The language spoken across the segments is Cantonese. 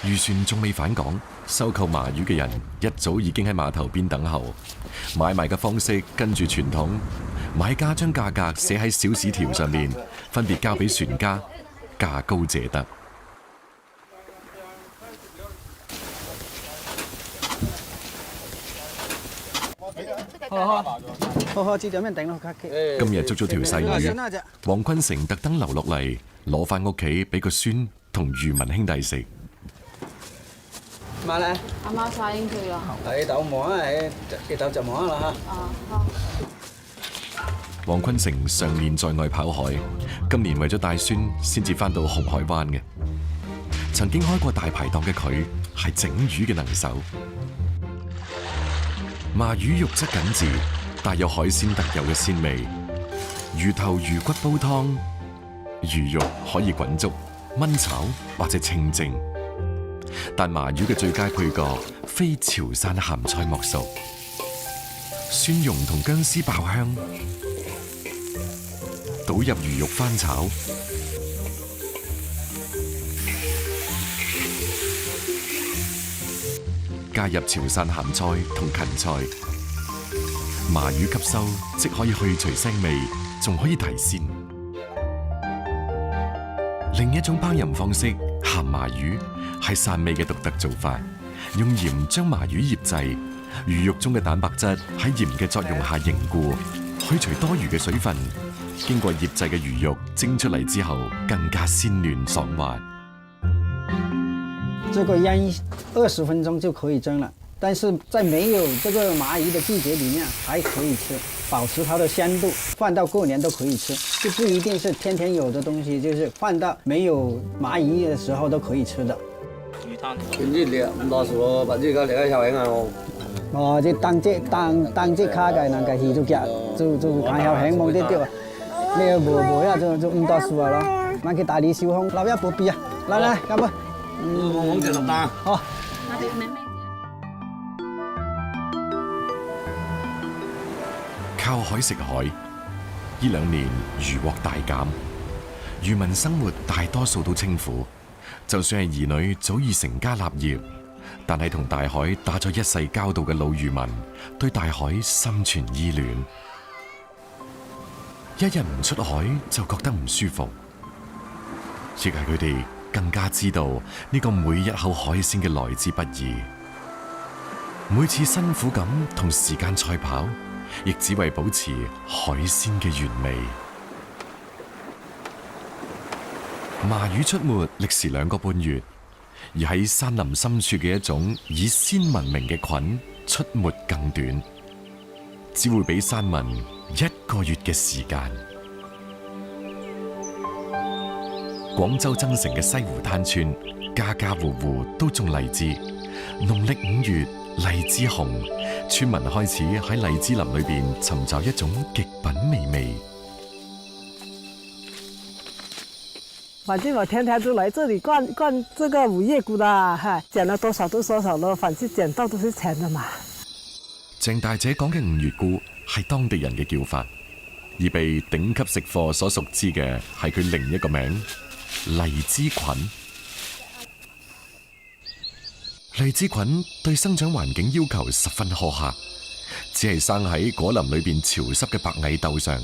漁船仲未返港，收購麻魚嘅人一早已經喺碼頭邊等候。買賣嘅方式跟住傳統，買家將價格寫喺小紙條上面，分別交俾船家，價高者得。好，知道咩頂咯？今日捉咗條細魚，黃坤成特登留落嚟，攞翻屋企俾個孫同漁民兄弟食。媽咧，阿媽晒應佢啦。喺度望啊，喺度就望啦嚇。好。黃坤成上年在外跑海，今年為咗帶孫，先至翻到紅海灣嘅。曾經開過大排檔嘅佢，係整魚嘅能手。麻魚肉質緊緻，帶有海鮮特有嘅鮮味。魚頭魚骨煲湯，魚肉可以滾粥、燜炒或者清蒸。但麻魚嘅最佳配角非潮汕鹹菜莫屬，蒜蓉同薑絲爆香，倒入魚肉翻炒，加入潮汕鹹菜同芹菜，麻魚吸收即可以去除腥味，仲可以提鮮。另一種烹飪方式鹹麻魚係汕味嘅獨特做法，用鹽將麻魚醃製，魚肉中嘅蛋白質喺鹽嘅作用下凝固，去除多餘嘅水分。經過醃製嘅魚肉蒸出嚟之後，更加鮮嫩爽滑。這個醃20分鐘就可以蒸了，但是在沒有這個麻魚的季節裡面還可以吃，保持它的鮮度，放到過年都可以吃，就不一定是天天有的東西，就是放到沒有麻魚的時候都可以吃的。魚湯，全之料唔多數，或者個嚟一條影啊我。哦，即當即卡嘅那個魚就夾，就看條影冇得掉啊，你冇呀就唔多數啊咯，買佢大啲小空，撈一部邊啊，嚟，咁啊。我就10單。好。靠海食海，呢2年漁獲大減，漁民生活大多數都清苦。就算係兒女早已成家立業，但係同大海打咗一世交道嘅老漁民，對大海心存依戀。一日唔出海就覺得唔舒服，亦係佢哋更加知道呢個每一口海鮮嘅來之不易。每次辛苦咁同時間賽跑，亦只為保持海鮮嘅原味。麻魚出沒歷時2個半月，而喺山林深處嘅一種以鮮聞名嘅菌出沒更短，只會俾山民1個月嘅時間。廣州增城嘅西湖灘村，家家戶戶都種荔枝。農曆5月，荔枝紅，村民開始喺荔枝林裏邊尋找一種極品美味。反正我天天都來這裡灌這個五葉菇的，哈，撿了多少都多少咯，反正撿到都是錢的嘛。鄭大姐講嘅五月菇係當地人嘅叫法，而被頂級食貨所熟知嘅係佢另一個名——荔枝菌。荔枝菌對生長環境要求十分苛刻，只係生喺果林裏邊潮濕嘅白蟻竇上。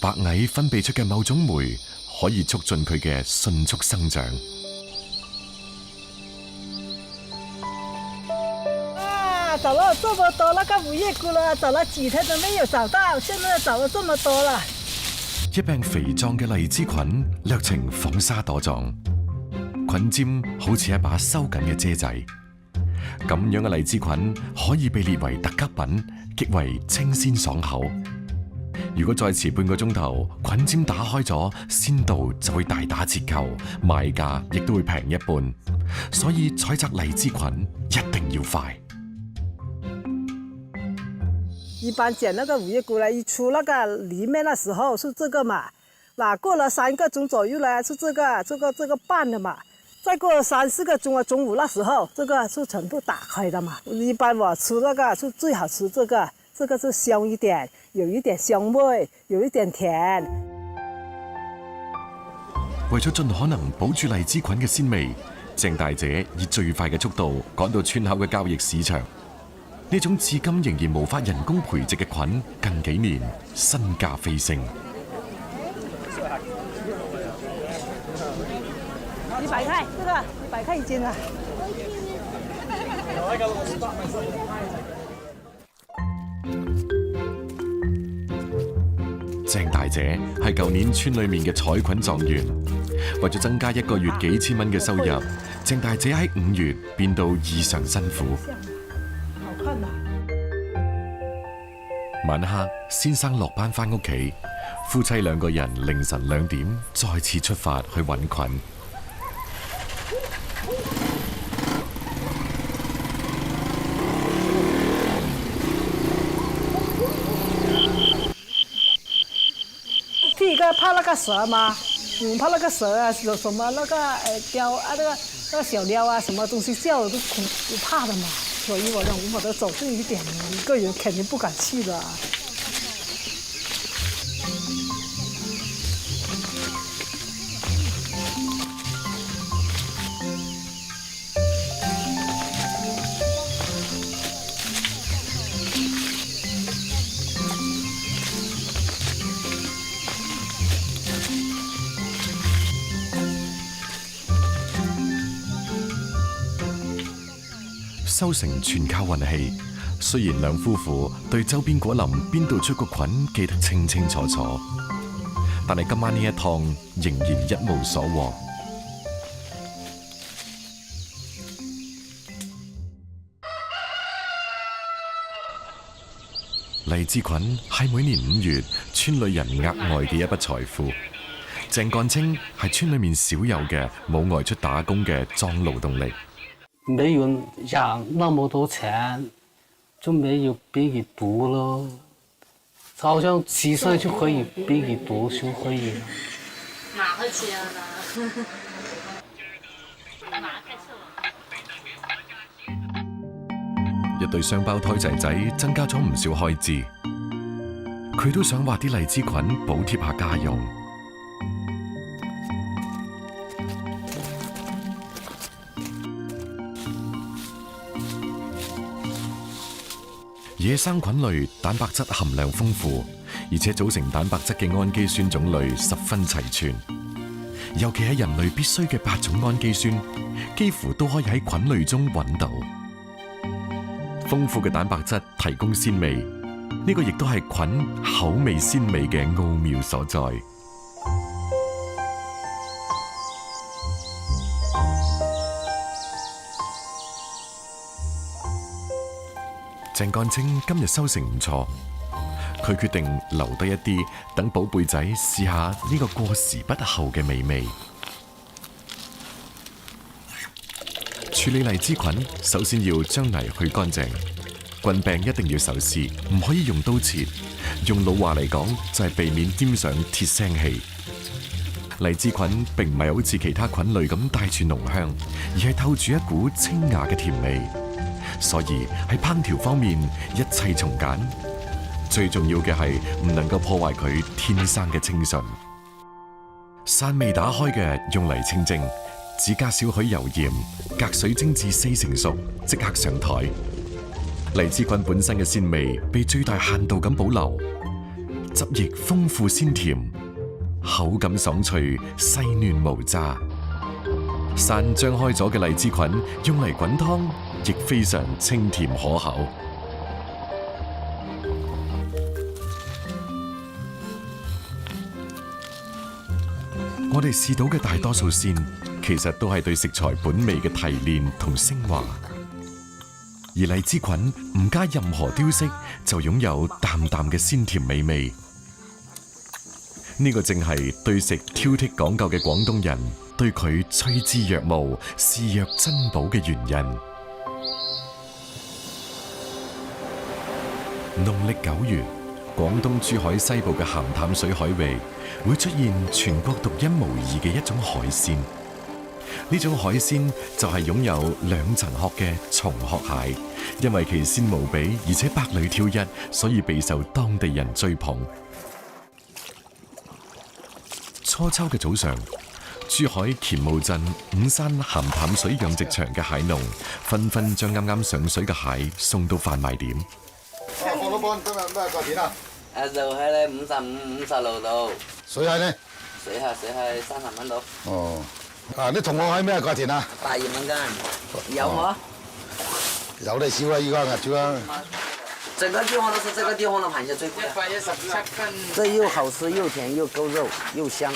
白蟻分泌出嘅某種酶可以促進佢嘅迅速生長。啊，找了這麼多那個五葉菇了，找了幾天都沒有找到，現在找了這麼多了。一柄肥壯嘅荔枝菌，略呈紡紗朵狀，菌尖好似一把收緊嘅遮仔。咁樣嘅荔枝菌可以被列為特級品，極為清鮮爽口。如果再遲半個鐘頭，菌尖打開咗，鮮度就會大打折扣，賣價亦都會平一半。所以採摘荔枝菌一定要快。一般撿那個五葉菇呢，一出那個裏面的時候是這個嘛，那過了3個鐘左右呢，是這個半的嘛。再過3、4個鐘啊，中午那時候，這個是全部打開的嘛。一般我吃那個是最好吃，這個是香一點，有一點香味，有一點甜。為咗盡可能保住荔枝菌嘅鮮味，鄭大姐以最快嘅速度趕到村口嘅交易市場。呢種至今仍然無法人工培植嘅菌，近幾年身價飛升。100塊，這個100塊一斤啊！鄭大姐係舊年村裏面嘅採菌狀元，為咗增加1個月幾千蚊嘅收入，鄭大姐喺5月變到異常辛苦。好看啊！晚黑，先生落班返屋企，夫妻2個人凌晨2點再次出發去揾菌。第一個怕那個蛇嘛，怕那個蛇啊，有什麼那個雕啊，那個小鳥啊，什麼東西叫都怕的嘛，所以我都走近一點，一個人肯定不敢去的。收成全靠運氣，雖然兩夫婦對周邊果林邊度出個菌記得清清楚楚，但係今晚呢一趟仍然一無所獲。荔枝菌係每年5月村裏人額外嘅一筆財富。鄭幹清係村裏面少有嘅冇外出打工嘅壯勞動力。沒有養那麼多錢，就沒有俾佢讀咯。好像7歲就可以俾佢讀書可以。哪個錢啊？一對雙胞胎仔仔增加咗唔少開支，佢都想畫啲荔枝菌補貼下家用。野生菌類蛋白質含量豐富，而且組成蛋白質嘅氨基酸種類十分齊全。尤其係人類必須嘅8種氨基酸，幾乎都可以喺菌類中揾到。豐富嘅蛋白質提供鮮味，呢個亦都係菌口味鮮美嘅奧妙所在。鄭幹清今日收成唔錯，佢決定留低一啲，等寶貝仔試下呢個過時不候嘅美味。處理荔枝菌，首先要將泥去乾淨，棍柄一定要手撕，唔可以用刀切。用老話嚟講，就係避免沾上鐵腥氣。荔枝菌並唔係好似其他菌類咁帶住濃香，而係透住一股清雅嘅甜味。所以喺烹調方面一切從簡，最重要嘅係唔能夠破壞佢天生嘅清純。傘未打開嘅用嚟清蒸，只加少許油鹽，隔水蒸至4成熟，即刻上台。荔枝菌本身嘅鮮味被最大限度咁保留，汁液豐富鮮甜，口感爽脆，細嫩無渣。傘張開咗嘅荔枝菌用嚟滾湯，亦非常清甜可口。我哋試到嘅大多數鮮，其實都係對食材本味嘅提煉同升華。而荔枝菌唔加任何雕飾，就擁有淡淡嘅鮮甜美味。呢個正係對食挑剔講究嘅廣東人對佢趨之若鶩、視若珍寶嘅原因。農曆9月，廣東珠海西部嘅鹹淡水海域會出現全國獨一無二嘅一種海鮮。呢種海鮮就係擁有2層殼嘅松殼蟹，因為其鮮無比，而且百裏挑一，所以備受當地人追捧。初秋嘅早上，珠海乾務鎮五山鹹淡水養殖場嘅蟹農，紛紛將啱啱上水嘅蟹送到販賣點。放老闆，今日咩價錢啊？就蟹咧55、56度，水蟹呢？水蟹30蚊度，哦，啲同學蟹咩價錢啊82蚊斤，有冇？有得少啊，依家壓住啊！整個地方都是這個地方的螃蟹最貴。117斤。這又好吃又甜又夠肉又香。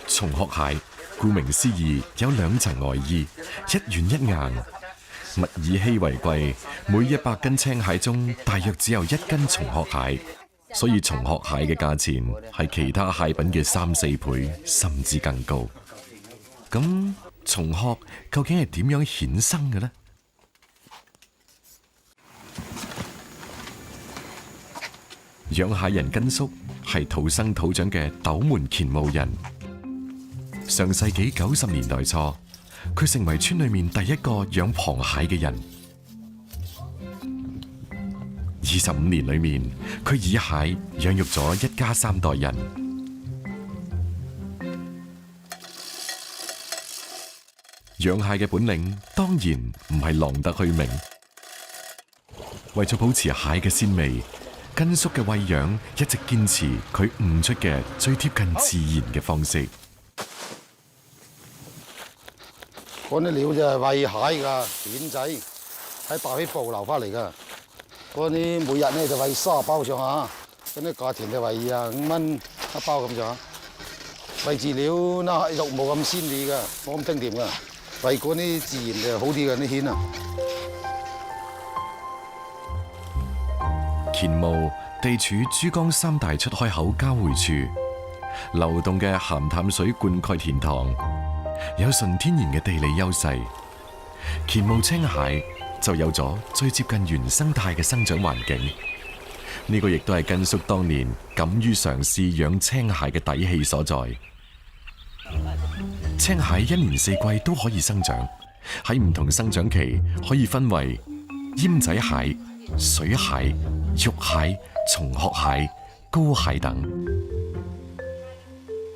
松殼蟹，顧名思義有兩層外衣，一軟一硬。物以稀為貴，每100斤青蟹中大約只有1斤松殼蟹，所以松殼蟹嘅價錢係其他蟹品嘅3、4倍，甚至更高。咁松殼究竟係點樣衍生嘅呢？養蟹人根叔係土生土長嘅斗門乾務人。上世紀90年代初，佢成為村裏面第一個養螃蟹嘅人。25年裏面，佢以蟹養育咗一家3代人。養蟹嘅本領當然唔係浪得虛名。為咗保持蟹嘅鮮味，根叔嘅餵養一直堅持佢悟出嘅最貼近自然嘅方式。嗰啲料就係餵蟹㗎，扁仔喺大海捕撈翻嚟㗎。嗰啲每日咧就餵30包上下，嗰啲價錢就餵25蚊一包咁上下。餵飼料嗱肉冇咁鮮味㗎，冇咁清甜㗎。餵嗰啲自然就好啲嘅啲蜆啊。乾務地處珠江3大出海口交匯處，流動嘅鹹淡水灌溉田塘，有純天然嘅地理優勢。乾務青蟹就有咗最接近原生態嘅生長環境。呢個亦都係根叔當年敢於嘗試養青蟹嘅底氣所在。青蟹1年4季都可以生長，喺唔同生長期可以分為奄仔蟹、水蟹、肉蟹、松殼蟹、膏蟹等。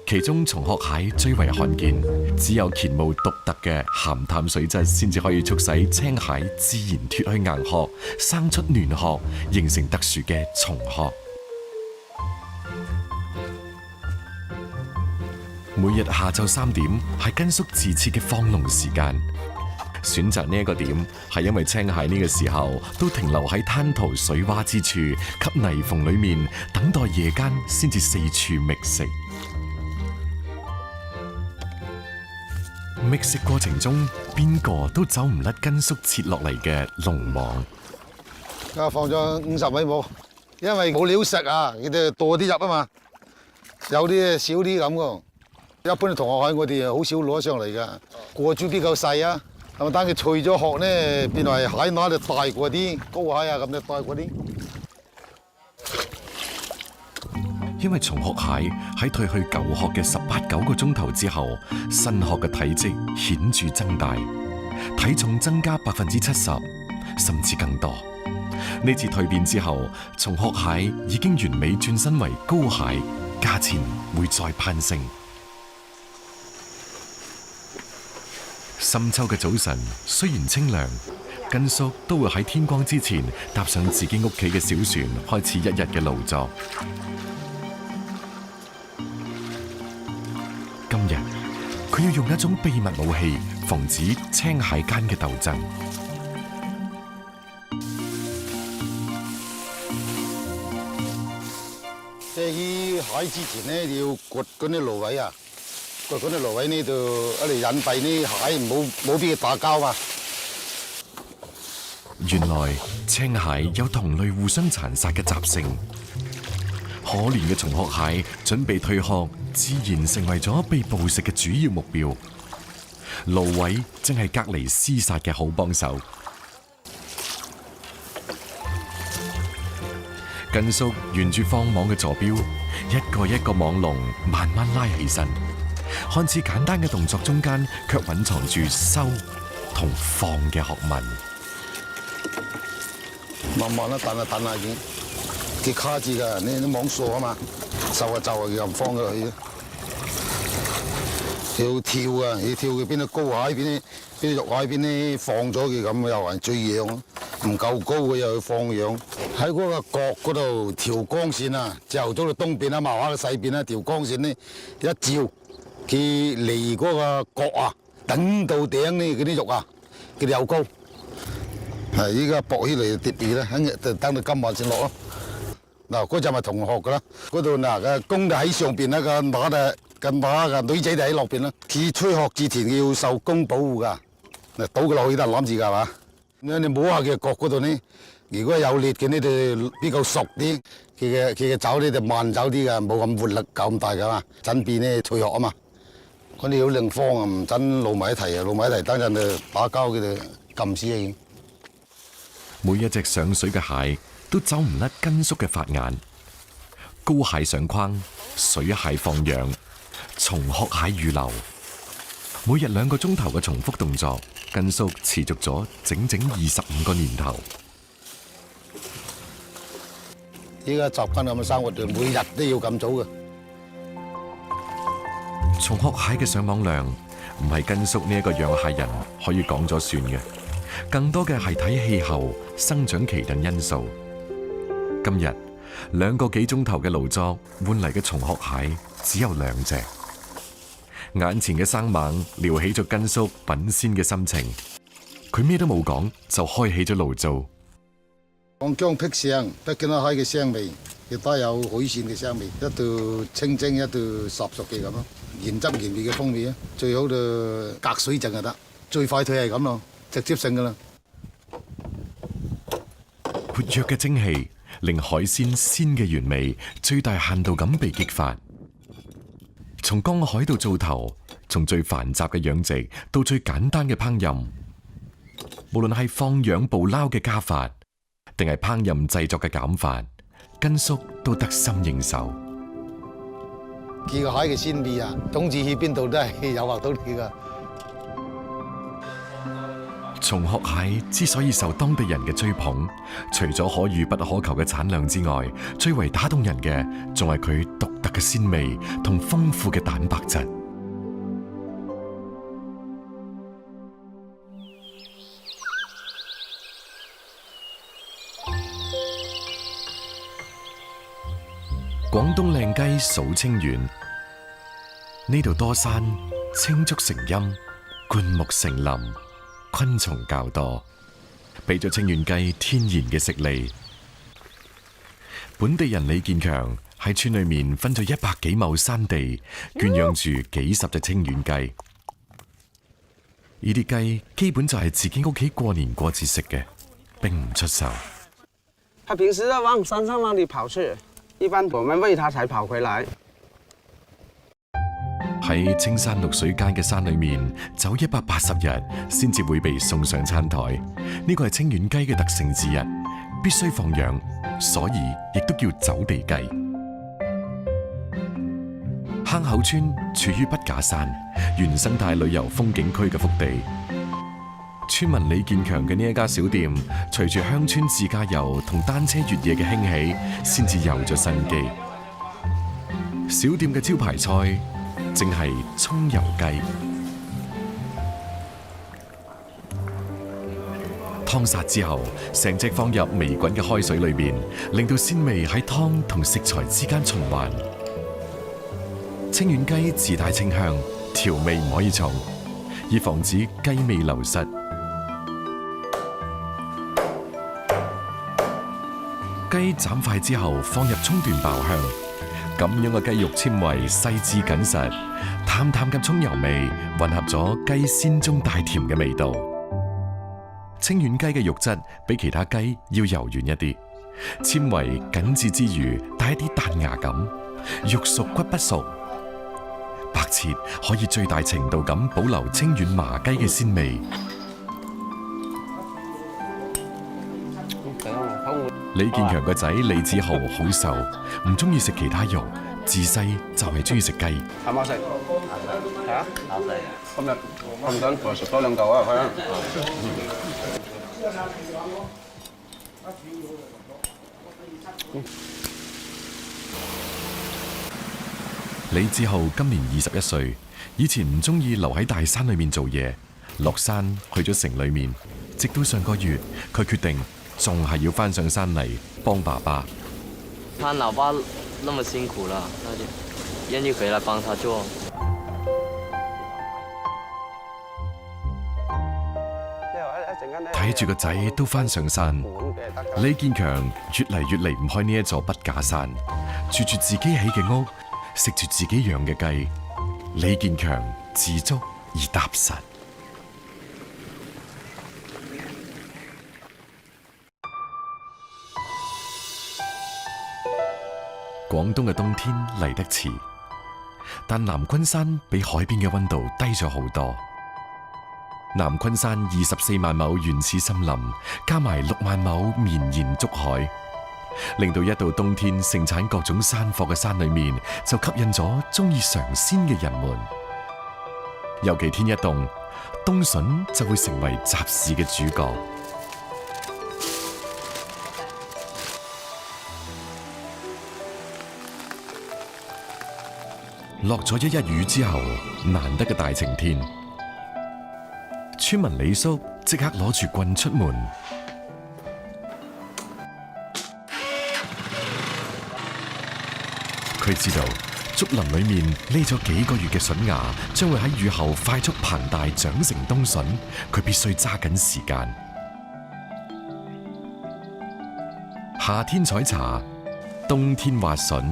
其中松殼蟹最為罕見，只有乾務獨特嘅鹹淡水質先至可以促使青蟹自然脫去硬殼，生出嫩殼，形成特殊嘅松殼。每日下晝3點係根叔自設嘅放籠時間。選擇呢一個點係因為青蟹呢個時候都停留喺灘塗水窪之處及泥縫裏面，等待夜間先至四處覓食。覓食過程中，邊個都走唔甩根叔設落嚟嘅籠網。而家放咗50米冇，因為冇料食啊，佢哋多啲入啊嘛，有啲少啲咁噶。一般嘅同學蟹我哋好少攞上嚟噶，個珠比較細啊，係咪？等佢除咗殼咧，變為蟹乸就大過啲，膏蟹啊咁就大過啲。因為松殼蟹喺褪去舊殼嘅18、9個鐘頭之後，新殼嘅體積顯著增大，體重增加70%，甚至更多。呢次蛻變之後，松殼蟹已經完美轉身為膏蟹，價錢會再攀升。深秋嘅早晨雖然清涼，根叔都會喺天光之前搭上自己屋企嘅小船，開始一日嘅勞作。今日佢要用一種秘密武器，防止青蟹間嘅鬥爭。即係蟹之前咧，你要掘嗰啲蘆葦啊，掘嗰啲蘆葦呢度一嚟隱蔽呢蟹，冇俾佢打交嘛。原來青蟹有同類互相殘殺嘅習性。可憐嘅松殼蟹準備退殼，自然成為咗被捕食嘅主要目標。蘆葦正係隔離廝殺嘅好幫手。根叔沿住放網嘅坐標，一個一個網籠慢慢拉起身，看似簡單嘅動作中間，卻蘊藏住收同放嘅學問。慢慢啦，彈下彈下已佢卡住㗎，你網索啊嘛，就啊就啊，又唔放佢去。要跳啊！要跳佢邊度高蟹，邊啲肉蟹，邊啲放咗佢咁，又係最養，唔夠高嘅又要放養。喺嗰個角嗰度調光線啊，朝頭早到東邊啊，麻花到西邊啊，調光線呢，一照，佢離嗰個角啊，等到頂呢嗰啲肉啊，佢哋又高。係依家搏起嚟跌跌啦，等到今晚先落咯。嗱，嗰陣咪同學噶啦，嗰度嗱個公就喺上邊啦，個馬嘅女仔就喺落邊啦。佢吹學之前要受公保護噶，嗱倒佢落去得攬住㗎嘛。咁你摸下佢嘅角嗰度呢，如果有裂嘅呢就比較熟啲，佢嘅爪呢就慢走啲㗎，冇咁活力咁大㗎嘛。陣變呢吹學啊嘛，嗰啲好靚方啊，唔陣露埋一齊啊，露埋一齊等陣就打交佢就撳死佢。每一隻上水嘅蟹都走唔甩根叔嘅法眼。高蟹上框，水蟹放養，蟲殼蟹預留。每日2個鐘頭嘅重複動作，根叔持續咗整整25個年頭。依家習慣咁嘅生活，就每日都要咁做嘅。蟲殼蟹嘅上網量唔係根叔呢一個養蟹人可以講咗算嘅，更多嘅係睇氣候、生長期等因素。今日2個幾鐘頭嘅勞作換嚟嘅蟲殼蟹只有2隻，眼前嘅生猛撩起咗根叔品鮮嘅心情。佢咩都冇講就開起咗爐灶。講薑辟腥，得見到蟹嘅腥味，亦都有海鮮嘅腥味，一道清蒸，一道烚熟嘅咁咯，原汁原味嘅風味啊！最好就隔水浸就得，最快退係咁咯，直接性噶啦。活躍嘅蒸氣令海鮮鮮嘅原味最大限度咁被激發。從江海到灶頭，從最繁雜嘅養殖到最簡單嘅烹飪，無論係放養捕撈嘅加法，定係烹飪製作嘅減法，根叔都得心應手。見個蟹嘅鮮味啊，總之去邊度都係誘惑到你噶。蟲殼蟹之所以受當地人嘅追捧，除咗可遇不可求嘅產量之外，最為打動人嘅仲係佢獨特嘅鮮味同豐富嘅蛋白質。廣東靚雞數清遠，呢度多山，青竹成蔭，灌木成林，昆蟲較多，俾咗清遠雞天然嘅食利。本地人李建強喺村裏面分咗100幾畝山地，圈養住幾十隻清遠雞。呢啲雞基本就係自己屋企過年過節食嘅，並唔出售。它平時要往山上那裡跑去，一般我們餵它才跑回來。喺青山綠水間嘅山裏面走180日，先至會被送上餐台。呢個係清遠雞嘅特性之一，必須放養，所以亦都叫走地雞。坑口村處於筆架山，原生態旅遊風景區嘅腹地。村民李建強嘅呢一家小店，隨住鄉村自駕遊同單車越野嘅興起，先至有咗生機。小店嘅招牌菜正係蔥油雞。湯殺之後，成隻放入微滾嘅開水裏邊，令到鮮味喺湯同食材之間循環。清遠雞自帶清香，調味唔可以重，以防止雞味流失。雞斬塊之後放入葱段爆香，咁樣嘅雞肉纖維細緻緊實，淡淡嘅葱油味混合咗雞鮮中帶甜嘅味道。清遠雞嘅肉質比其他雞要柔軟一啲，纖維緊緻之餘帶一啲彈牙感，肉熟骨不熟。白切可以最大程度咁保留清遠麻雞嘅鮮味。李建強個仔李子豪好瘦，唔中意食其他肉，自細就係中意食雞。啱唔啱食？係啊，啱食。今日咁等我食多2嚿啊，係啊。李子豪今年21歲，以前唔中意留喺大山裏面做嘢，落山去咗城裏面。直到上個月，佢決定仲係要翻上山嚟幫爸爸。他老爸那麼辛苦了，那就願意回來幫他做。睇住個仔都翻上山，李建強越嚟越離唔開呢一座筆架山，住住自己起嘅屋，食住自己養嘅雞。李建強自足而踏實。廣東嘅冬天嚟得遲，但南昆山比海邊嘅溫度低咗好多。南昆山24萬畝原始森林，加埋6萬畝綿延竹海，令到一到冬天盛產各種山貨嘅山裏面，就吸引咗中意嘗鮮嘅人們。尤其天一凍，冬筍就會成為集市嘅主角。落咗一日雨之後，難得嘅大晴天，村民李叔即刻攞住棍出門。佢知道竹林裏面匿咗幾個月嘅筍芽，將會喺雨後快速膨大長成冬筍，佢必須揸緊時間。夏天採茶，冬天挖筍。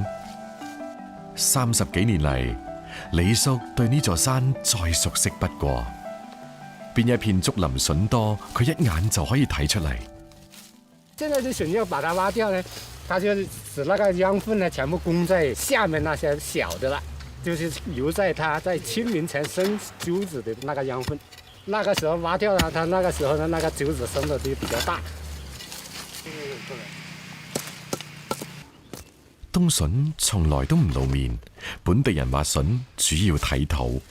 30幾年嚟，李叔對呢座山再熟悉不過。邊一片竹林筍多，佢一眼就可以睇出嚟。現在的筍要把它挖掉呢，它就使那個養分呢全部供在下面那些小的了，就是留在它在清明前生株子的那個養分。那個時候挖掉了，它那個時候呢那個株子生得就比較大。冬筍從來都唔露面，本地人挖筍主要睇土。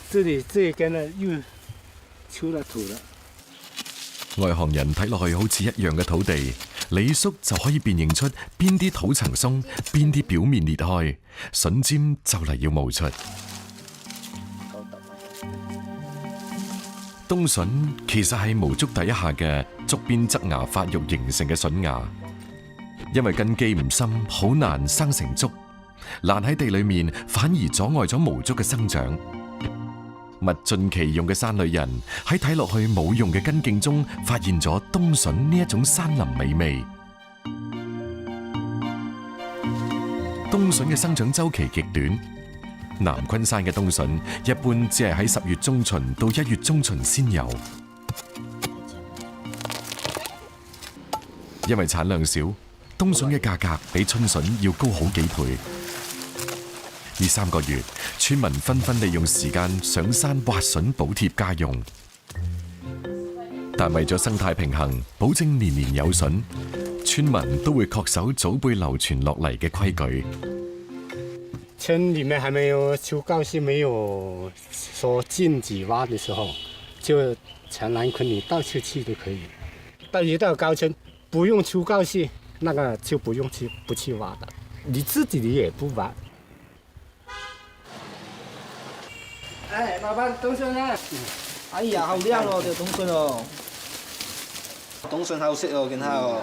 這一根呢又出了土了。外行人睇落去好似一樣嘅土地，李叔就可以辨認出邊啲土層鬆，邊啲表面裂開，筍尖就嚟要冒出。冬筍其實係無竹底下嘅竹邊側芽發育形成嘅筍芽。因為根基唔深，好難生成竹，爛喺地裏面，反而阻礙咗無竹嘅生長。物盡其用嘅山裏人喺睇落去冇用嘅根莖中，發現咗冬筍呢一種山林美味。冬筍嘅生長周期極短，南昆山嘅冬筍一般只係喺10月中旬到1月中旬先有，因為產量少。冬筍嘅價格比春筍要高好幾倍。呢3個月，村民紛紛利用時間上山挖筍補貼家用。但為咗生態平衡，保證年年有筍，村民都會恪守祖輩流傳落嚟嘅規矩。村裏面還沒有秋高是沒有說禁止挖的時候，就全南昆里到處去都可以。但一到高春，不用秋高是。那個就不用不去挖的，你自己你也不挖。哎，老闆，冬筍啊！哎呀，好靚哦，條冬筍哦。冬筍好食哦，見下哦。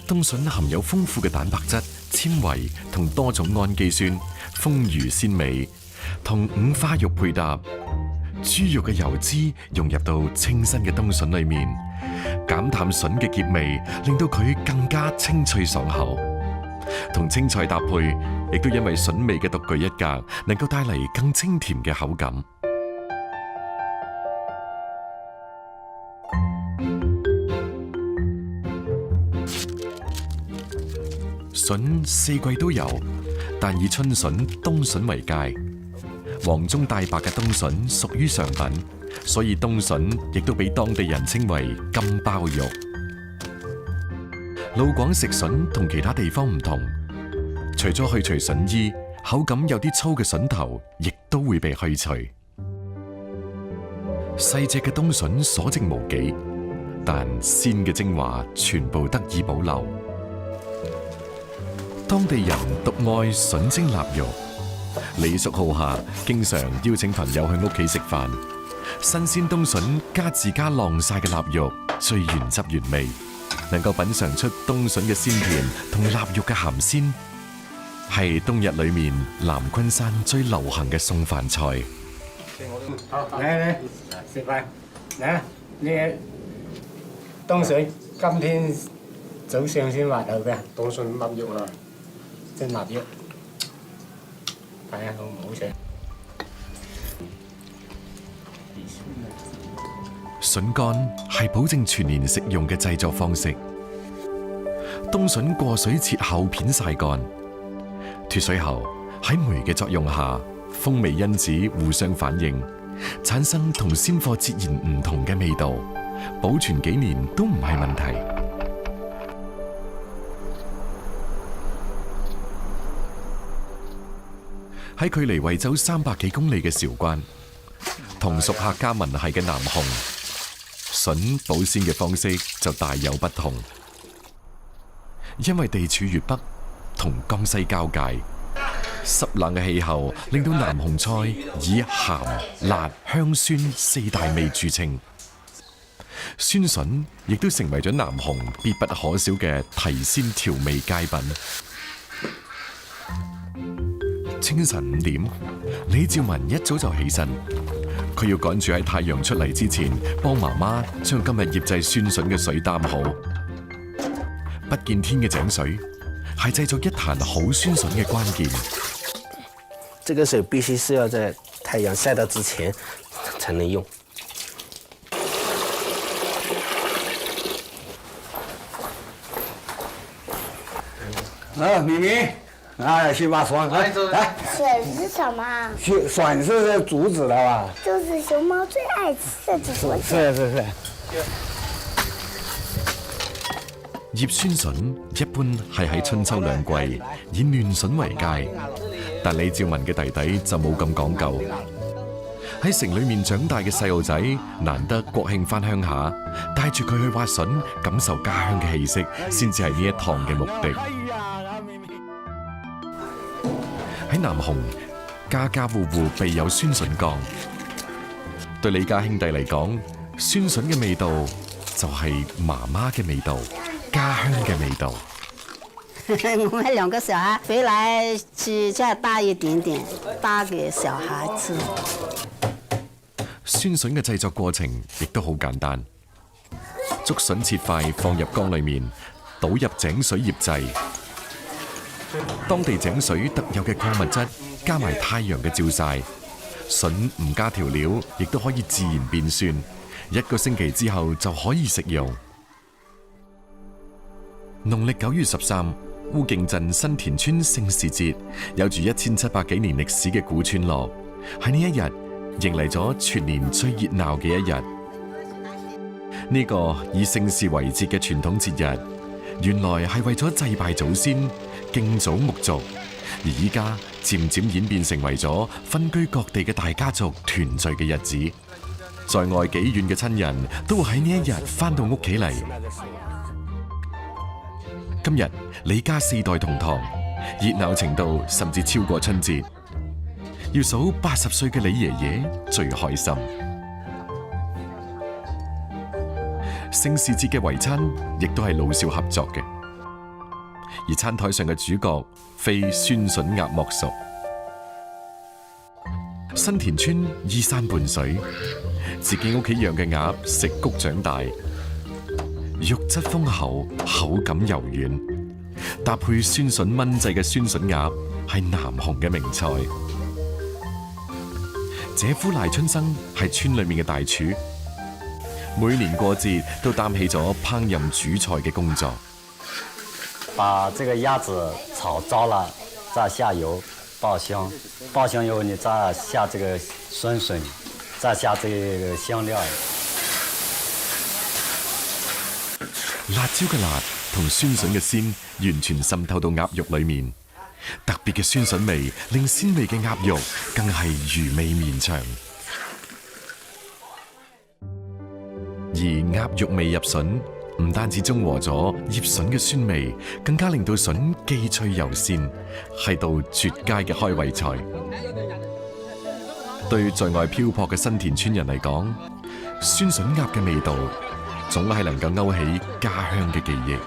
冬筍含有豐富嘅蛋白質、纖維同多種氨基酸，豐腴鮮美。同五花肉配搭，豬肉嘅油脂融入到清新嘅冬筍裏面，減淡筍嘅澀味，令到佢更加清脆爽口。同青菜搭配，亦都因為筍味嘅獨具一格，能夠帶嚟更清甜嘅口感。筍4季都有，但以春筍、冬筍為佳。黃中帶白嘅冬筍屬於上品，所以冬筍亦都俾當地人稱為金包肉。路廣食筍同其他地方唔同，除咗去除筍衣，口感有啲粗嘅筍頭亦都會被去除。細隻嘅冬筍所剩無幾，但鮮嘅精華全部得以保留。當地人獨愛筍蒸臘肉，李叔好客，經常邀請朋友去屋企食飯。新鮮冬筍加自家晾曬嘅臘肉，最原汁原味，能夠品嘗出冬筍嘅鮮甜同臘肉嘅鹹鮮，係冬日裏面南昆山最流行嘅餸飯菜。好，嚟食飯。嚟，呢冬筍今天早上先挖到嘅冬筍臘肉啊，蒸臘肉，睇下好唔好食。筍乾係保證全年食用嘅製作方式。冬筍過水切厚片曬乾，脫水後喺酶嘅作用下，風味因子互相反應，產生同鮮貨截然唔同嘅味道，保存幾年都唔係問題。喺距離惠州300幾公里嘅韶關，同屬客家民系嘅南雄，筍保鮮嘅方式就大有不同。因為地處粵北同江西交界，濕冷嘅氣候令到南雄菜以鹹、辣、香、酸4大味著稱。酸筍亦都成為咗南雄必不可少嘅提鮮調味佳品。清晨5點，李兆文一早就起身，佢要趕住喺太陽出嚟之前，幫媽媽將今日醃製酸筍嘅水擔好。不見天嘅井水係製作一壇好酸筍嘅關鍵。這個水必須是要在太陽曬到之前才能用。咪咪，先把蒜来。笋是什麼？蒜是竹子的吧？就是熊貓最愛吃的竹子。是。醃酸筍一般係喺春秋兩季，以嫩筍為佳。但李兆文嘅弟弟就冇咁講究。喺城裏面長大嘅細路仔，難得國慶返鄉下，帶住佢去挖筍，感受家鄉嘅氣息，先至係呢一趟嘅目的。喺南雄，家家戶戶備有酸筍缸。對李家兄弟嚟講，酸筍嘅味道就係媽媽嘅味道，家鄉嘅味道。我們2個小孩回來去再搭一點點，搭給小孩吃。酸筍嘅製作過程亦都好簡單，竹筍切塊放入缸裏面，倒入井水醃製。當地井水特有嘅礦物質，加埋太陽嘅照曬，筍唔加調料，亦都可以自然變酸。1個星期之後就可以食用。農曆9月13，烏徑鎮新田村聖士節，有住1700幾年歷史嘅古村落，喺呢一日迎嚟咗全年最熱鬧嘅一日。呢個以聖士為節嘅傳統節日，原來係為咗祭拜祖先、敬祖牧族，而依家漸漸演變成為咗分居各地嘅大家族團聚嘅日子。在外幾遠嘅親人都會喺呢一日返到屋企嚟。今日李家4代同堂，熱鬧程度甚至超過春節。要數80歲嘅李爺爺最開心。聖士節嘅圍餐亦都係老少合作嘅，而餐台上嘅主角非酸筍鴨莫屬。新田村依山伴水，自己屋企養嘅鴨食谷長大，肉質豐厚，口感柔軟，搭配酸筍炆製嘅酸筍鴨係南雄嘅名菜。姐夫賴春生係村裏面嘅大廚，每年過節都擔起咗烹飪煮菜嘅工作。把這個鴨子炒糟了，再下油爆香，爆香以後你再下這個酸筍，再下這個香料。辣椒嘅辣同酸筍嘅鮮完全滲透到鴨肉裏面，特別嘅酸筍味令鮮味嘅鴨肉更係餘味綿長。而鴨肉味入筍，唔單止中和咗醃筍嘅酸味，更加令到筍既脆又鮮，係道絕佳嘅開胃菜。對在外漂泊嘅新田村人嚟講，酸筍鴨嘅味道總係能夠勾起家鄉嘅記憶。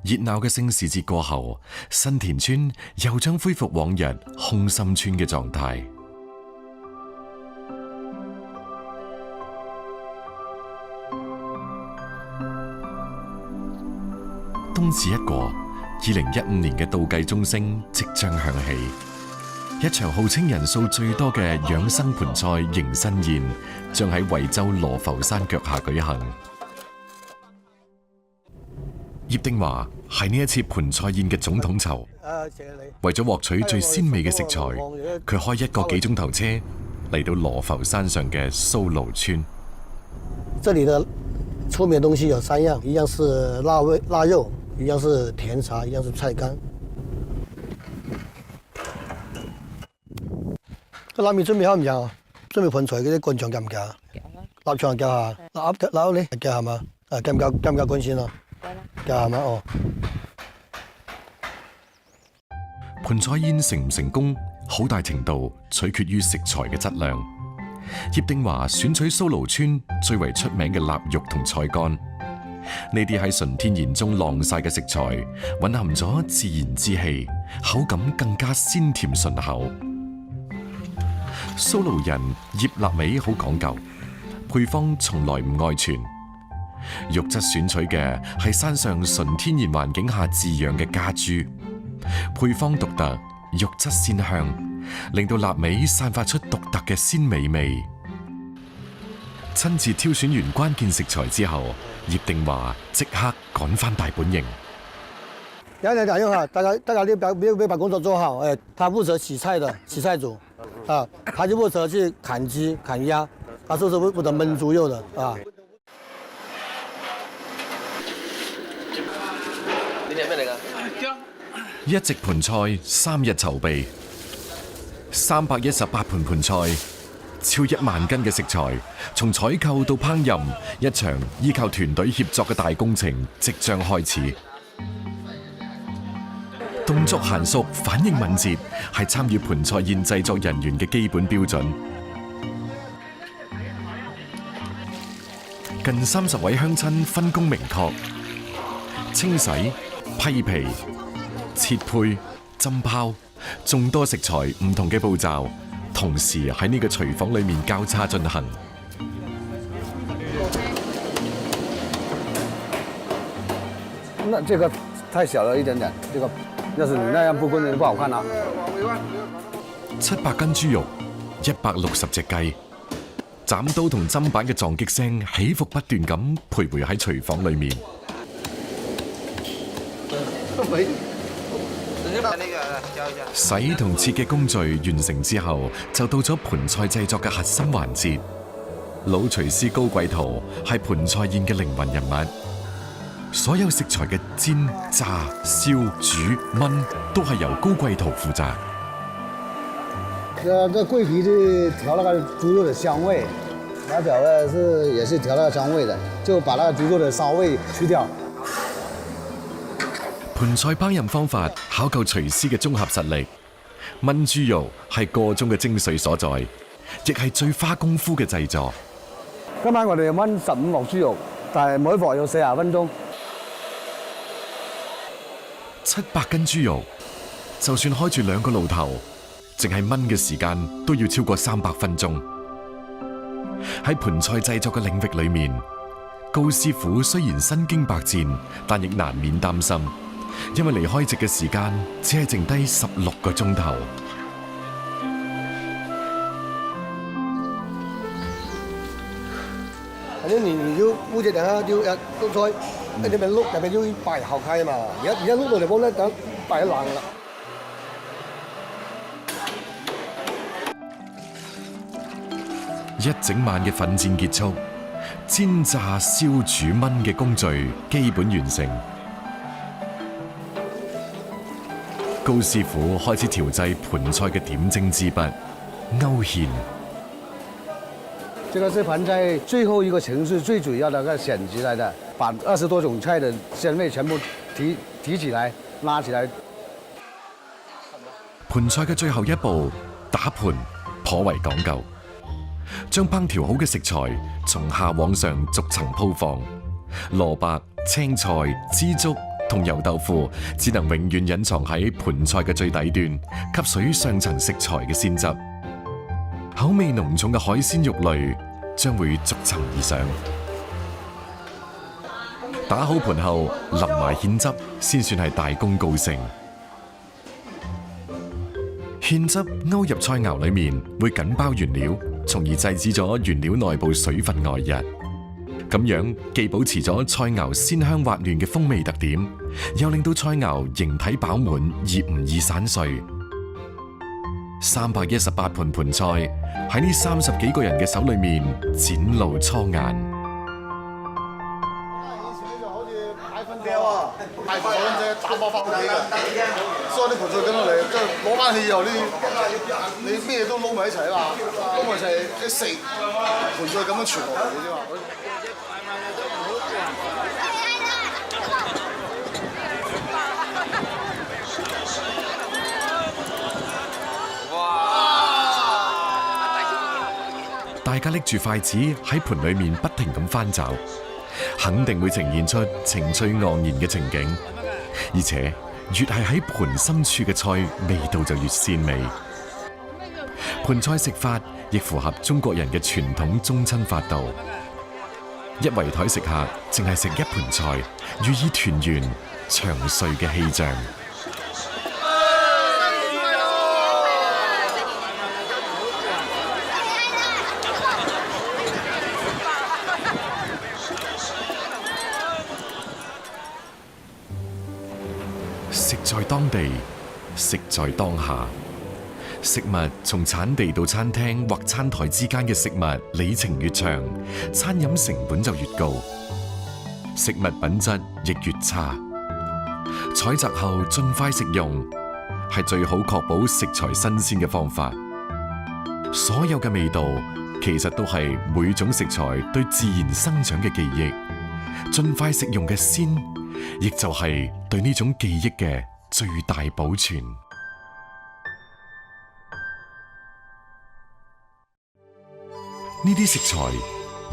熱鬧嘅聖事節過後，新田村又將恢復往日空心村嘅狀態。冬至一過，2015年嘅倒計鐘聲即將響起，一場號稱人數最多嘅養生盆菜迎新宴，將喺惠州羅浮山腳下舉行。葉定華係呢一次盆菜宴嘅總統籌，為咗獲取最鮮美嘅食材，佢開1個幾鐘頭車嚟到羅浮山上嘅蘇爐村。這裡的出名東西有3樣，一樣是臘肉，一樣是甜茶，一樣是菜乾。個臘味準備好唔有？準備盆菜嗰啲乾腸夾唔夾？臘腸夾下，臘呢夾係嘛？夾唔夾乾先啊？夾係嘛？哦。盆菜宴成唔成功，好大程度取決於食材嘅質量。葉定華選取蘇爐村最為出名嘅臘肉同菜乾，呢啲喺純天然中晾曬嘅食材，蘊含咗自然之氣，口感更加鮮甜順口。蘇爐人醃臘味好講究，配方從來唔外傳。肉質選取嘅係山上純天然環境下飼養嘅家豬，配方獨特，肉質鮮香，令到臘味散發出獨特嘅鮮美味。親自挑選完關鍵食材之後，葉定華即刻趕返大本營。兩點打電話，大家你把工作做好。他負責洗菜的洗菜組，他就負責去砍雞砍鴨，他就是負責燜豬肉的啊。呢啲係咩嚟㗎？一席盆菜3日籌備，318盤盆菜，超1萬斤嘅食材，從採購到烹飪，一場依靠團隊協作嘅大工程即將開始。動作嫻熟、反應敏捷，係參與盆菜宴製作人員嘅基本標準。近30位鄉親分工明確，清洗、批皮、切配、浸泡，眾多食材唔同嘅步驟，同時喺呢個廚房裏面交叉進行。那這個太小了一點點，這個要是你那樣不均就不好看啦。700斤豬肉，160隻雞，斬刀同砧板嘅撞擊聲起伏不斷咁徘徊喺廚房裏面。洗同切嘅工序完成之後，就到咗盆菜製作嘅核心環節。老廚師高貴圖係盆菜宴嘅靈魂人物，所有食材嘅煎、炸、燒、煮、燜都係由高貴圖負責。這桂皮是調那個豬肉的香味，辣椒呢也是調那個香味的，就把那個豬肉的騷味去掉。盆菜烹飪方法考究廚師嘅綜合實力，燜豬肉係個中嘅精髓所在，亦係最花功夫嘅製作。今晚我哋燜15鑊豬肉，但係每鑊要40分鐘。700斤豬肉，就算開住2個爐頭，淨係燜嘅時間都要超過300分鐘。喺盆菜製作嘅領域裏面，高師傅雖然身經百戰，但亦難免擔心，因為離開席嘅時間只係剩低16個鐘頭。反正你就估計等下就要碌菜，你咪碌入邊要擺後開嘛。而家碌到嚟講咧，等擺爛啦。一整晚嘅奮戰結束，煎炸燒煮燜嘅工序基本完成。高師傅開始調製盤菜嘅點睛之筆勾芡。這個是盤菜最後一個程序最主要的一個選擇來的，把20多種菜的鮮味全部提起來、拉起來。盤菜嘅最後一步打盤頗為講究，將烹調好嘅食材從下往上逐層鋪放，蘿蔔、青菜、枝竹同油豆腐只能永遠隱藏喺盤菜嘅最底端，吸水上層食材嘅鮮汁。口味濃重嘅海鮮肉類將會逐層而上。打好盤後淋埋芡汁，先算係大功告成。芡汁勾入菜肴裏面，會緊包原料，從而制止咗原料內部水分外溢。咁樣既保持咗菜肴鮮香滑嫩嘅風味特點，又令到菜肴形體飽滿而唔易散碎。318盤盤菜喺呢30幾個人嘅手裏面展露蒼顏。派火咁啫，打包翻屋企嘅。所以啲盤菜跟落嚟，即係攞翻去以後，你咩都撈埋一齊啊嘛，撈埋一齊一食，盤菜咁樣傳落嚟嘅啫嘛。大家拎住筷子喺盤裏面不停咁翻找，肯定會呈現出情趣盎然嘅情景。而且越係喺盤深處嘅菜，味道就越鮮美。盤菜食法亦符合中國人嘅傳統宗親法度。一圍台食客淨係食一盤菜，寓意團圓長歲嘅氣象。食在當地，食在當下。食物從產地到餐廳或餐台之間嘅食物里程越長，餐飲成本就越高，食物品質亦越差。採摘後盡快食用，係最好確保食材新鮮嘅方法。所有嘅味道其實都係每種食材對自然生長嘅記憶。盡快食用嘅鮮，亦就係對呢種記憶嘅最大保存。呢啲食材，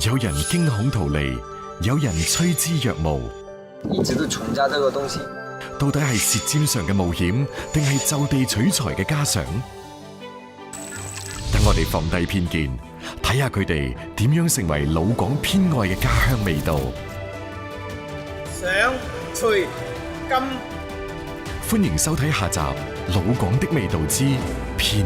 有人驚恐逃離，有人趨之若鶩。一直都存在這個東西。到底係舌尖上嘅冒險，定係就地取材嘅嘉賞？等我哋放低偏見，睇下佢哋點樣成為老廣偏愛嘅家鄉味道。上脆金。歡迎收睇下集《老廣的味道之偏》。